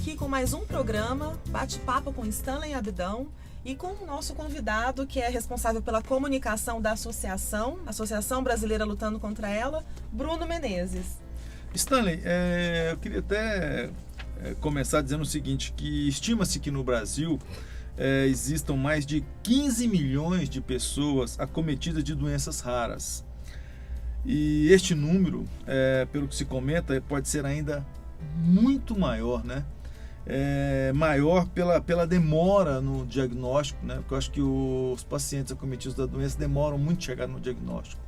aqui com mais um programa, Bate-Papo com Stanley Abdão, e com o nosso convidado, que é responsável pela comunicação da Associação Brasileira Lutando Contra Ela, Bruno Menezes. Stanley, eu queria até começar dizendo o seguinte, que estima-se que no Brasil existam mais de 15 milhões de pessoas acometidas de doenças raras. E este número, pelo que se comenta, pode ser ainda muito maior, né? Maior pela demora no diagnóstico, né? Porque eu acho que os pacientes acometidos da doença demoram muito a chegar no diagnóstico.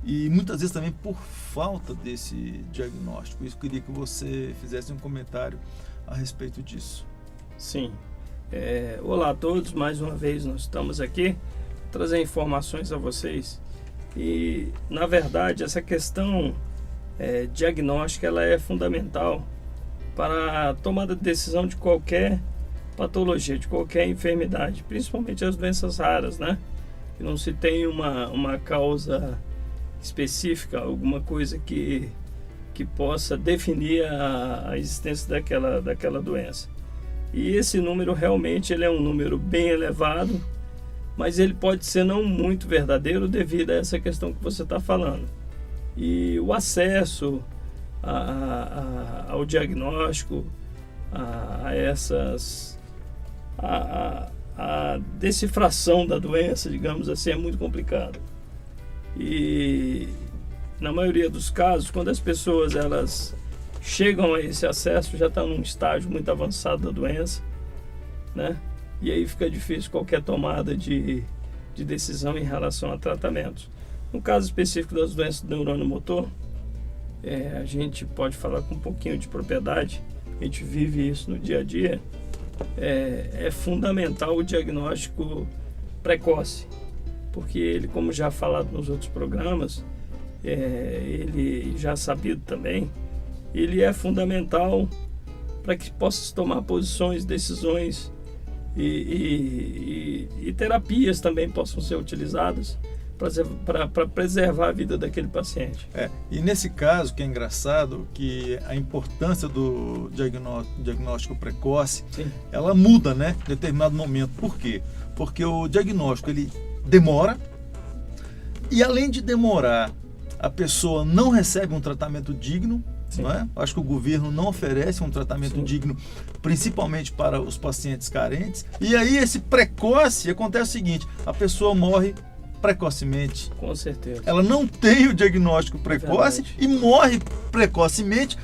E muitas vezes também por falta desse diagnóstico. Eu queria que você fizesse um comentário a respeito disso. Sim. Olá a todos, mais uma vez nós estamos aqui trazer informações a vocês. E, na verdade, essa questão diagnóstica ela é fundamental para a tomada de decisão de qualquer patologia, de qualquer enfermidade, principalmente as doenças raras, né? Que não se tem uma causa específica, alguma coisa que possa definir a existência daquela doença. E esse número realmente ele é um número bem elevado, mas ele pode ser não muito verdadeiro devido a essa questão que você está falando. E o acesso ao diagnóstico, a decifração da doença, digamos assim, é muito complicado. E na maioria dos casos, quando as pessoas elas chegam a esse acesso, já está num estágio muito avançado da doença, né? E aí fica difícil qualquer tomada de decisão em relação a tratamentos. No caso específico das doenças do neurônio motor, a gente pode falar com um pouquinho de propriedade, a gente vive isso no dia a dia. É fundamental o diagnóstico precoce, porque ele, como já falado nos outros programas, ele já sabido também, ele é fundamental para que possa se tomar posições, decisões e terapias também possam ser utilizadas para preservar a vida daquele paciente. E nesse caso, que é engraçado, que a importância do diagnóstico precoce, Sim. Ela muda, né, em determinado momento. Por quê? Porque o diagnóstico ele demora, e além de demorar, a pessoa não recebe um tratamento digno. Não é? Acho que o governo não oferece um tratamento Sim. digno, principalmente para os pacientes carentes. E aí esse precoce, acontece o seguinte, a pessoa morre precocemente. Com certeza. Ela não tem o diagnóstico precoce e morre precocemente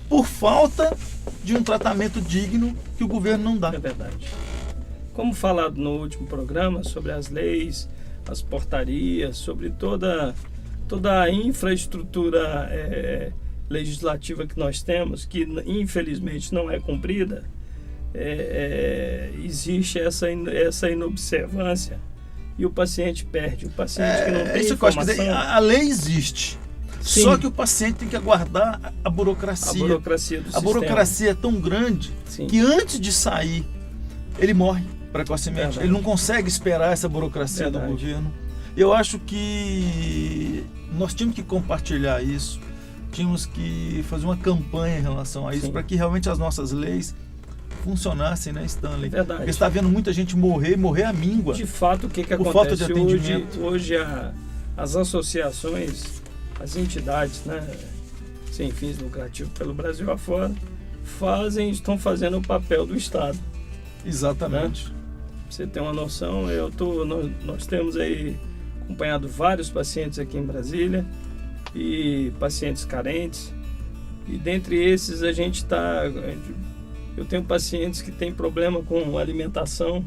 por falta de um tratamento digno que o governo não dá. É verdade. Como falado no último programa sobre as leis, as portarias, sobre toda a infraestrutura legislativa que nós temos, que infelizmente não é cumprida, existe essa inobservância e o paciente perde. O paciente que não tem informação... A lei existe. Sim. Só que o paciente tem que aguardar a burocracia. A burocracia do sistema. A burocracia é tão grande Sim. que antes de sair, ele morre precocemente. Verdade. Ele não consegue esperar essa burocracia Verdade. do governo. Eu acho que nós tínhamos que compartilhar isso, tínhamos que fazer uma campanha em relação a isso, para que realmente as nossas leis funcionassem, né, Stanley? Verdade. Porque você está vendo muita gente morrer à míngua. De fato, o que por acontece falta de atendimento. hoje as associações, as entidades, né, sem fins lucrativos pelo Brasil afora, estão fazendo o papel do Estado. Exatamente. Né? Pra você ter uma noção, nós temos aí acompanhado vários pacientes aqui em Brasília e pacientes carentes, e dentre esses eu tenho pacientes que têm problema com alimentação,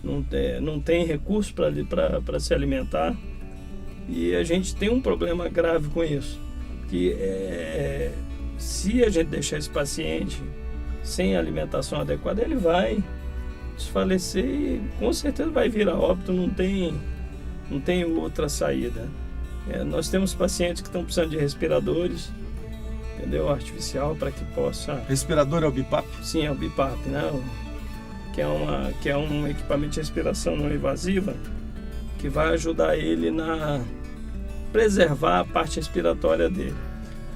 não tem recurso para se alimentar, e a gente tem um problema grave com isso, que se a gente deixar esse paciente sem alimentação adequada, ele vai desfalecer e com certeza vai vir a óbito, não tem outra saída. Nós temos pacientes que estão precisando de respiradores, entendeu? Artificial, para que possa... Respirador é o BiPAP? Sim, é o BiPAP, né? Que é um equipamento de respiração não invasiva que vai ajudar ele na preservar a parte respiratória dele.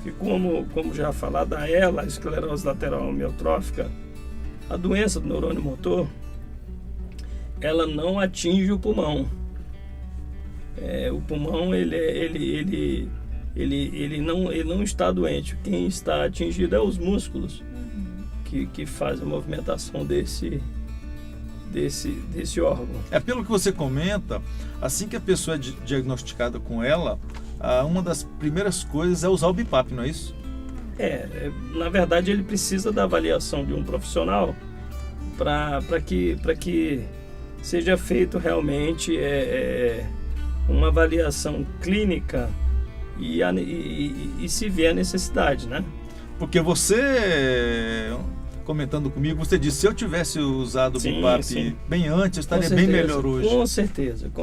que como já falado, a esclerose lateral amiotrófica, a doença do neurônio motor, ela não atinge o pulmão. O pulmão ele não está doente. Quem está atingido é os músculos que fazem a movimentação desse órgão. Pelo que você comenta, assim que a pessoa é diagnosticada com ela, uma das primeiras coisas é usar o BiPAP, não é isso? Na verdade, ele precisa da avaliação de um profissional para que seja feito realmente uma avaliação clínica e se vê a necessidade, né? Porque você, comentando comigo, você disse, se eu tivesse usado o BiPAP bem antes, eu estaria bem melhor hoje. Com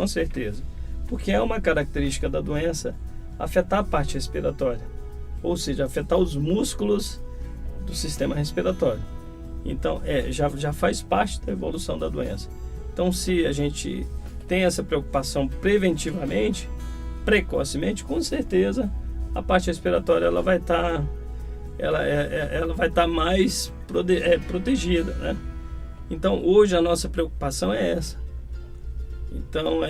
certeza. Porque é uma característica da doença afetar a parte respiratória, ou seja, afetar os músculos do sistema respiratório. Então, já faz parte da evolução da doença. Então, se a gente tem essa preocupação preventivamente, precocemente, com certeza a parte respiratória ela vai estar mais protegida, né? Então, hoje a nossa preocupação é essa. Então,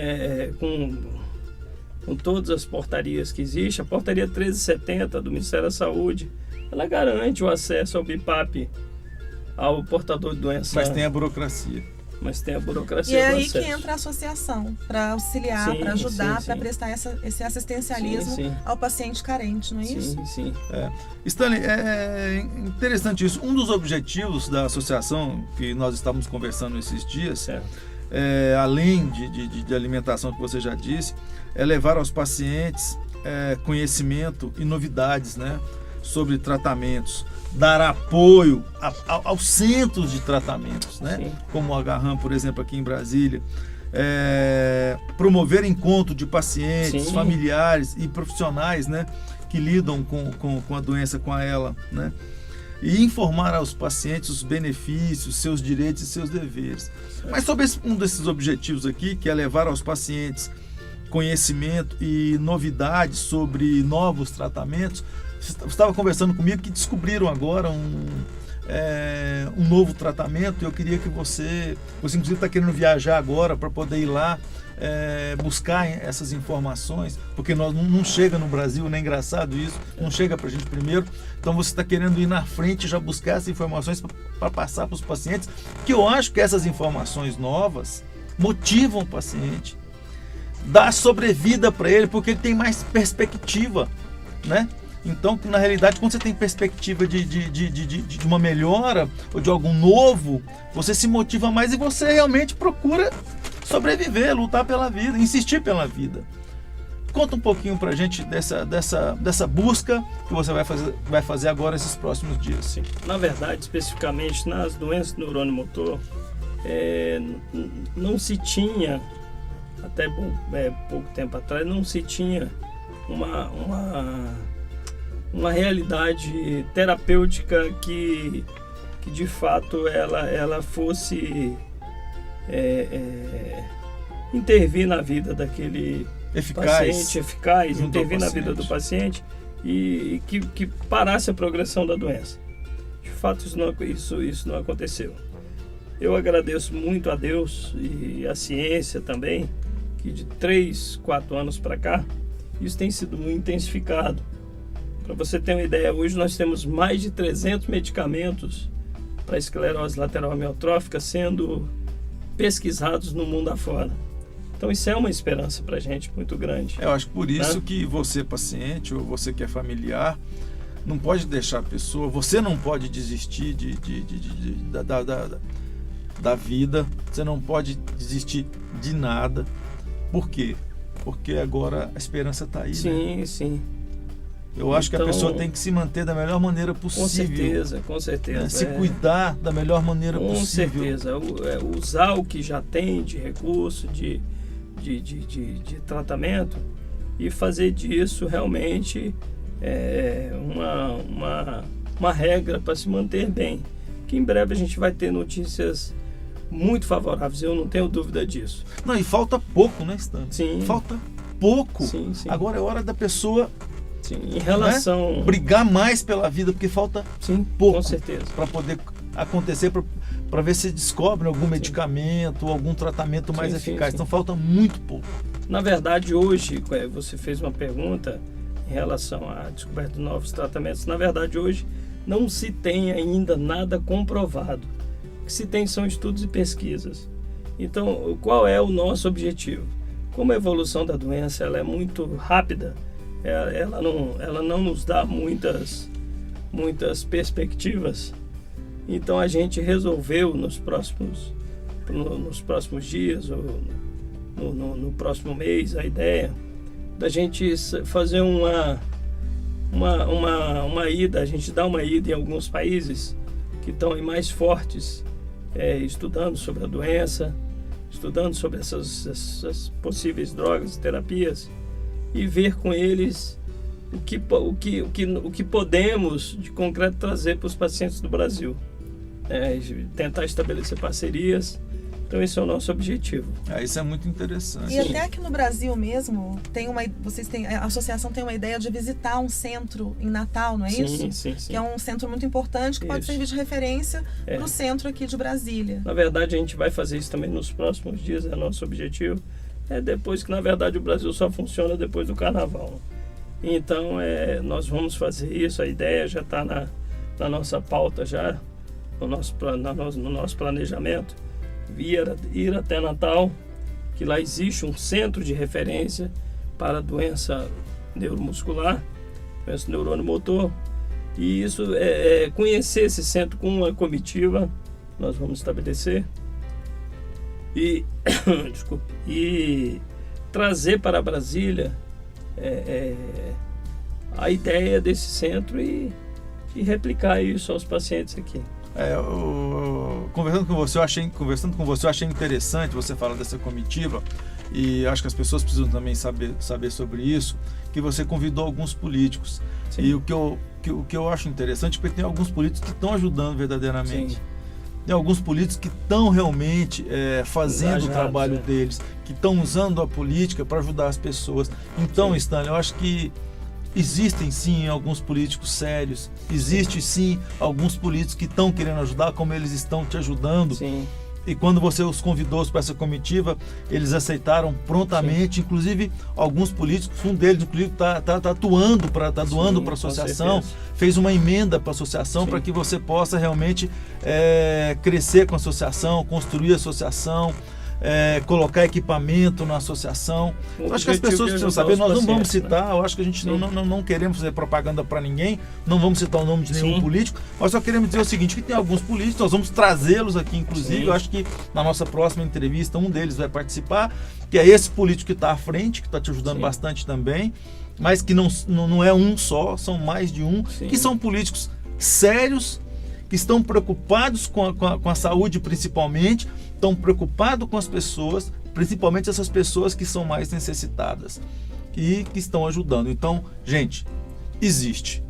com todas as portarias que existem, a portaria 1370 do Ministério da Saúde, ela garante o acesso ao BiPAP ao portador de doença. Mas tem a burocracia. E é aí que entra a associação, para auxiliar, para ajudar, para prestar esse assistencialismo ao paciente carente, não é isso? Sim. Stanley, é interessante isso. Um dos objetivos da associação que nós estávamos conversando esses dias, além de alimentação que você já disse, é levar aos pacientes conhecimento e novidades, né, sobre tratamentos, dar apoio aos centros de tratamentos, né, como o Agarram, por exemplo, aqui em Brasília, promover encontro de pacientes, familiares e profissionais, né, que lidam com a doença, com ela, né, e informar aos pacientes os benefícios, seus direitos e seus deveres. Mas sobre um desses objetivos aqui, que é levar aos pacientes conhecimento e novidades sobre novos tratamentos, você estava conversando comigo que descobriram agora um novo tratamento, e eu queria que você inclusive está querendo viajar agora para poder ir lá buscar essas informações, porque nós não chega no Brasil, não é engraçado isso, não chega para a gente primeiro, então você está querendo ir na frente e já buscar essas informações para passar para os pacientes, que eu acho que essas informações novas motivam o paciente, dá sobrevida para ele, porque ele tem mais perspectiva, né? Então, na realidade, quando você tem perspectiva de uma melhora ou de algo novo, você se motiva mais e você realmente procura sobreviver, lutar pela vida, insistir pela vida. Conta um pouquinho pra gente dessa busca que você vai fazer agora esses próximos dias. Sim. Na verdade, especificamente nas doenças do neurônio motor, não se tinha, até pouco tempo atrás, não se tinha uma realidade terapêutica que de fato ela fosse intervir na vida daquele paciente, eficaz, intervir na vida do paciente e que parasse a progressão da doença. De fato, isso não aconteceu. Eu agradeço muito a Deus e a ciência também, que de 3, 4 anos para cá, isso tem sido muito intensificado. Para você ter uma ideia, hoje nós temos mais de 300 medicamentos para esclerose lateral amiotrófica sendo pesquisados no mundo afora. Então isso é uma esperança para a gente muito grande. Eu acho que por isso que você, paciente, ou você que é familiar, não pode deixar a pessoa, você não pode desistir da vida, você não pode desistir de nada. Por quê? Porque agora a esperança está aí. Sim. Eu acho que a pessoa tem que se manter da melhor maneira possível. Com certeza. Né? Se cuidar da melhor maneira possível. Com certeza. Usar o que já tem de recurso, de tratamento, e fazer disso realmente uma regra para se manter bem. Que em breve a gente vai ter notícias muito favoráveis, eu não tenho dúvida disso. Não, e falta pouco, né, Stanley? Sim. Falta pouco. Sim. Agora é hora da pessoa Sim, em relação... Né? Brigar mais pela vida, porque falta pouco com certeza para poder acontecer, para ver se descobre algum medicamento ou algum tratamento mais eficaz. Então falta muito pouco. Na verdade, hoje, você fez uma pergunta em relação à descoberta de novos tratamentos. Na verdade, hoje não se tem ainda nada comprovado. O que se tem são estudos e pesquisas. Então, qual é o nosso objetivo? Como a evolução da doença ela é muito rápida, ela não nos dá muitas perspectivas. Então a gente resolveu nos próximos dias ou no próximo mês a ideia da gente fazer uma ida, a gente dá uma ida em alguns países que estão aí mais fortes, estudando sobre a doença, estudando sobre essas possíveis drogas e terapias, e ver com eles o que podemos de concreto trazer para os pacientes do Brasil. Tentar estabelecer parcerias. Então esse é o nosso objetivo. Isso é muito interessante. E até aqui no Brasil mesmo, a associação tem uma ideia de visitar um centro em Natal, não é isso? Sim. Que é um centro muito importante, que pode servir de referência para o centro aqui de Brasília. Na verdade, a gente vai fazer isso também nos próximos dias, é nosso objetivo. Depois que, na verdade, o Brasil só funciona depois do Carnaval. Então, nós vamos fazer isso, a ideia já está na nossa pauta, já no nosso planejamento. Ir até Natal, que lá existe um centro de referência para doença neuromuscular, doença neurônio motor, e isso conhecer esse centro com uma comitiva, nós vamos estabelecer, e trazer para Brasília a ideia desse centro e replicar isso aos pacientes aqui. Conversando com você, eu achei interessante você falar dessa comitiva, e acho que as pessoas precisam também saber sobre isso, que você convidou alguns políticos. Sim. E o que eu acho interessante, porque tem alguns políticos que estão ajudando verdadeiramente. Sim. Tem alguns políticos que estão realmente fazendo o trabalho deles, que estão usando a política para ajudar as pessoas. Então, Stanley, eu acho que existem sim alguns políticos sérios, existe sim alguns políticos que estão querendo ajudar, como eles estão te ajudando. Sim. E quando você os convidou para essa comitiva, eles aceitaram prontamente. Sim. Inclusive alguns políticos, um deles inclusive está doando para a associação, fez uma emenda para a associação para que você possa realmente crescer com a associação, construir a associação, colocar equipamento na associação. Eu acho que as pessoas precisam saber, nós não vamos citar, eu acho que a gente não queremos fazer propaganda para ninguém, não vamos citar o nome de nenhum político, mas só queremos dizer o seguinte, que tem alguns políticos, nós vamos trazê-los aqui, inclusive, eu acho que na nossa próxima entrevista um deles vai participar, que é esse político que está à frente, que está te ajudando bastante também, mas que não é um só, são mais de um, que são políticos sérios, que estão preocupados com a saúde principalmente, estão preocupados com as pessoas, principalmente essas pessoas que são mais necessitadas e que estão ajudando. Então, gente, existe.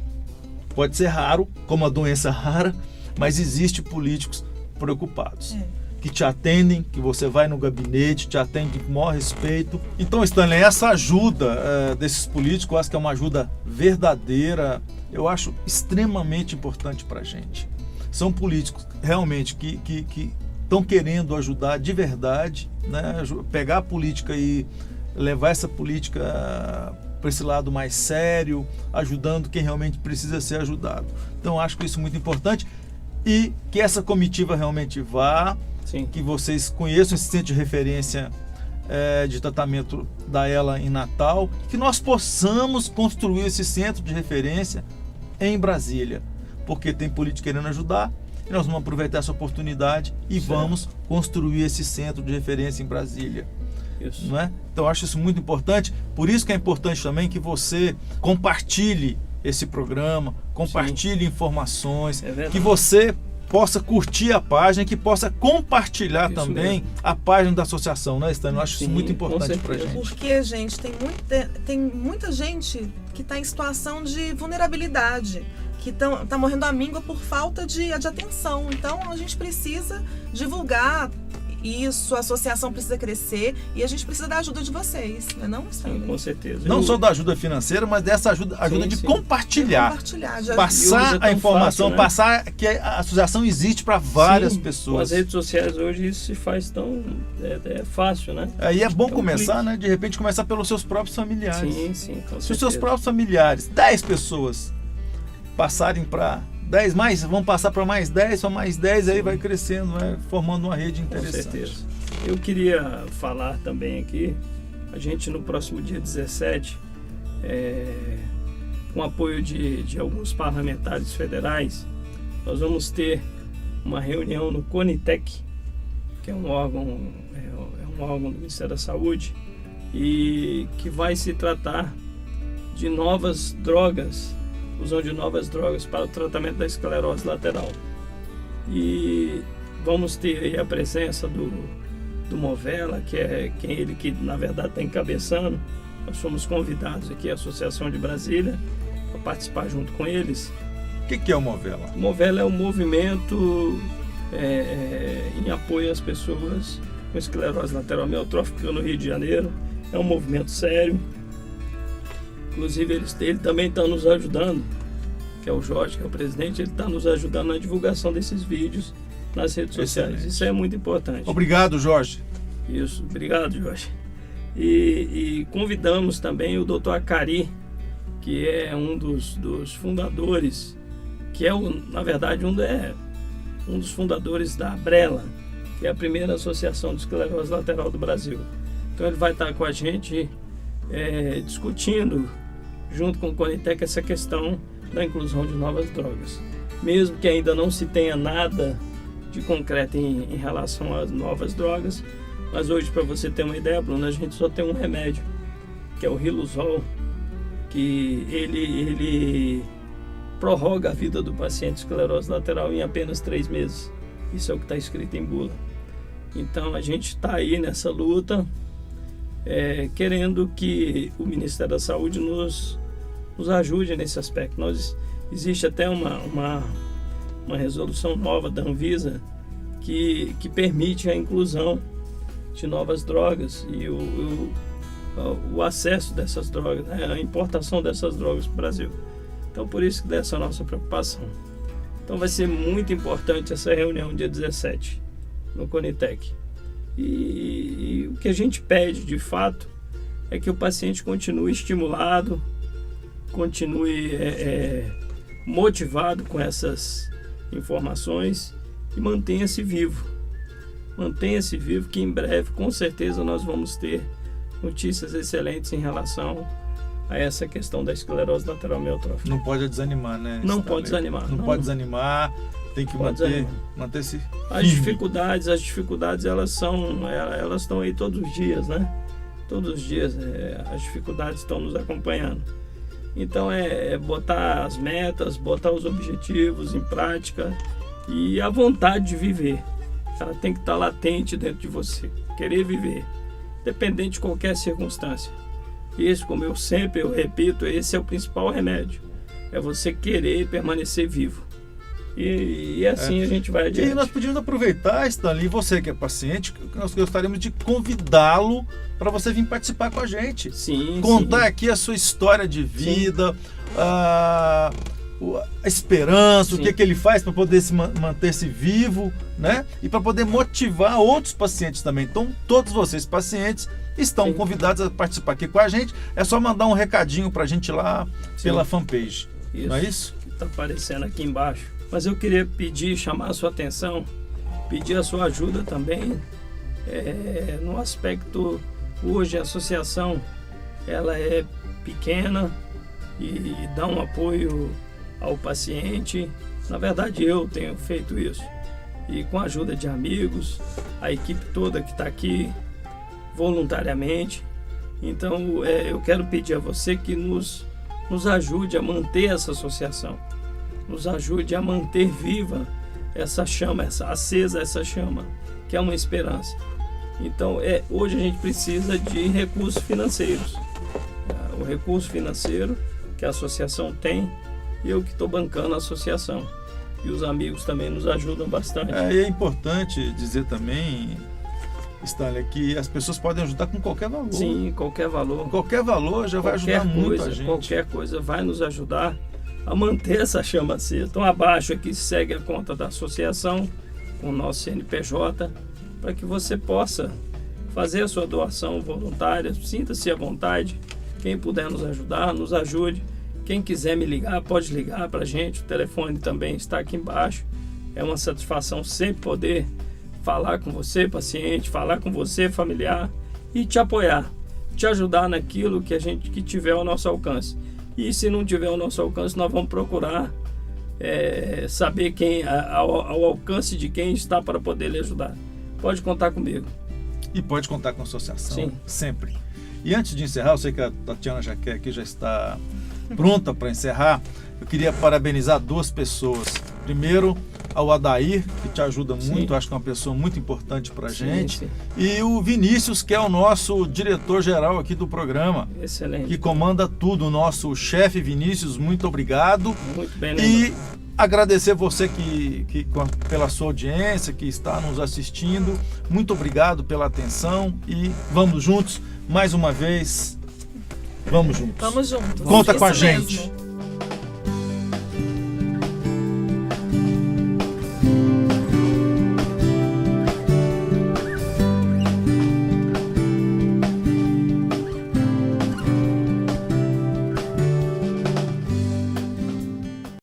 Pode ser raro, como a doença rara, mas existe políticos preocupados. Que te atendem, que você vai no gabinete, te atendem com o maior respeito. Então, Stanley, essa ajuda desses políticos, eu acho que é uma ajuda verdadeira, eu acho extremamente importante para a gente. São políticos realmente que estão querendo ajudar de verdade, né? Pegar a política e levar essa política para esse lado mais sério, ajudando quem realmente precisa ser ajudado. Então, acho que isso é muito importante e que essa comitiva realmente vá, que vocês conheçam esse centro de referência de tratamento da ELA em Natal, que nós possamos construir esse centro de referência em Brasília, porque tem político querendo ajudar, e nós vamos aproveitar essa oportunidade e vamos construir esse centro de referência em Brasília. Isso. Não é? Então eu acho isso muito importante, por isso que é importante também que você compartilhe esse programa, compartilhe informações, que você possa curtir a página, que possa compartilhar isso também mesmo. A página da associação, né, Stanley? Eu acho isso muito importante pra gente. Porque, gente, tem muita gente que está em situação de vulnerabilidade, que tá morrendo à míngua por falta de atenção. Então, a gente precisa divulgar isso, a associação precisa crescer e a gente precisa da ajuda de vocês, não é não, Stanley? Com certeza. Não só da ajuda financeira, mas dessa ajuda Sim, de sim. compartilhar. De Passar a informação, fácil, né? passar que a associação existe para várias Sim, pessoas. Com as redes sociais hoje isso se faz tão é fácil, né? Aí é bom É um começar, clique. né? De repente começar pelos seus próprios familiares. Sim, com Se os certeza. seus próprios familiares, 10 pessoas, passarem para 10 mais, vão passar para mais 10, para mais 10, aí vai crescendo, vai formando uma rede Com interessante. certeza. Eu queria falar também aqui, a gente no próximo dia 17, com apoio de alguns parlamentares federais, nós vamos ter uma reunião no CONITEC, que é um órgão do Ministério da Saúde, e que vai se tratar de novas drogas, usam de novas drogas para o tratamento da esclerose lateral. E vamos ter aí a presença do Movela, que é ele que na verdade está encabeçando. Nós fomos convidados aqui, a Associação de Brasília, para participar junto com eles. O que é o Movela? O Movela é um movimento em apoio às pessoas com esclerose lateral amiotrófica no Rio de Janeiro. É um movimento sério. Inclusive ele também está nos ajudando, que é o Jorge, que é o presidente, ele está nos ajudando na divulgação desses vídeos nas redes sociais. Excelente. Isso é muito importante. Obrigado, Jorge. Isso, obrigado, Jorge. E convidamos também o Dr. Acari, que é um dos fundadores, que é, na verdade, um dos fundadores da Abrela, que é a primeira associação de esclerose lateral do Brasil. Então ele vai estar com a gente discutindo, junto com o CONITEC, essa questão da inclusão de novas drogas. Mesmo que ainda não se tenha nada de concreto em relação às novas drogas, mas hoje, para você ter uma ideia, Bruno, a gente só tem um remédio, que é o Riluzol, que ele prorroga a vida do paciente esclerose lateral em apenas 3 meses. Isso é o que está escrito em bula. Então a gente está aí nessa luta, querendo que o Ministério da Saúde nos ajude nesse aspecto. Existe até uma resolução nova da Anvisa que permite a inclusão de novas drogas e o acesso dessas drogas, né, a importação dessas drogas para o Brasil. Então, por isso que dessa nossa preocupação. Então, vai ser muito importante essa reunião dia 17 no CONITEC. E o que a gente pede, de fato, é que o paciente continue estimulado, continue motivado com essas informações e mantenha-se vivo. Mantenha-se vivo, que em breve, com certeza, nós vamos ter notícias excelentes em relação a essa questão da esclerose lateral amiotrófica. Não pode desanimar, né? Não pode desanimar. Não pode desanimar, tem que manter-se. As dificuldades elas estão aí todos os dias, né? Todos os dias as dificuldades estão nos acompanhando. Então botar as metas, botar os objetivos em prática e a vontade de viver. Ela tem que estar latente dentro de você, querer viver, independente de qualquer circunstância. Esse, como eu repito, esse é o principal remédio. É você querer permanecer vivo. E assim a gente vai adiante. E nós podíamos aproveitar, Stanley, você que é paciente, nós gostaríamos de convidá-lo para você vir participar com a gente. Sim, contar aqui a sua história de vida, a esperança, o que ele faz para poder manter-se vivo, né? E para poder motivar outros pacientes também. Então, todos vocês, pacientes, estão convidados a participar aqui com a gente. É só mandar um recadinho para a gente lá pela fanpage. Isso, não é isso? Que está aparecendo aqui embaixo. Mas eu queria chamar a sua atenção, pedir a sua ajuda também no aspecto. Hoje a associação ela é pequena e dá um apoio ao paciente. Na verdade, eu tenho feito isso. E com a ajuda de amigos, a equipe toda que está aqui voluntariamente. Então, eu quero pedir a você que nos ajude a manter essa associação. Nos ajude a manter viva essa chama, acesa essa chama, que é uma esperança. Então, hoje a gente precisa de recursos financeiros. O recurso financeiro que a associação tem, eu que estou bancando a associação. E os amigos também nos ajudam bastante. E é importante dizer também, Stanley, que as pessoas podem ajudar com qualquer valor. Sim, qualquer valor. Qualquer valor já vai ajudar muito a gente. Qualquer coisa vai nos ajudar a manter essa chama acesa. Então, abaixo aqui segue a conta da associação com o nosso CNPJ, para que você possa fazer a sua doação voluntária. Sinta-se à vontade. Quem puder nos ajudar, nos ajude. Quem quiser me ligar, pode ligar para a gente. O telefone também está aqui embaixo. É uma satisfação sempre poder falar com você, paciente, falar com você, familiar, e te apoiar, te ajudar naquilo que tiver ao nosso alcance. E se não tiver ao nosso alcance, nós vamos procurar saber ao alcance de quem está para poder lhe ajudar. Pode contar comigo. E pode contar com a associação. Sim. Sempre. E antes de encerrar, eu sei que a Tatiana Jaqué aqui já está pronta para encerrar. Eu queria parabenizar 2 pessoas. Primeiro, ao Adair, que te ajuda muito, acho que é uma pessoa muito importante para a gente. Sim. E o Vinícius, que é o nosso diretor-geral aqui do programa. Excelente. Que comanda tudo, o nosso chefe Vinícius, muito obrigado. Muito bem, E agradecer você pela sua audiência, que está nos assistindo. Muito obrigado pela atenção e vamos juntos, mais uma vez, vamos juntos. Vamos juntos. Conta com a Isso gente. mesmo.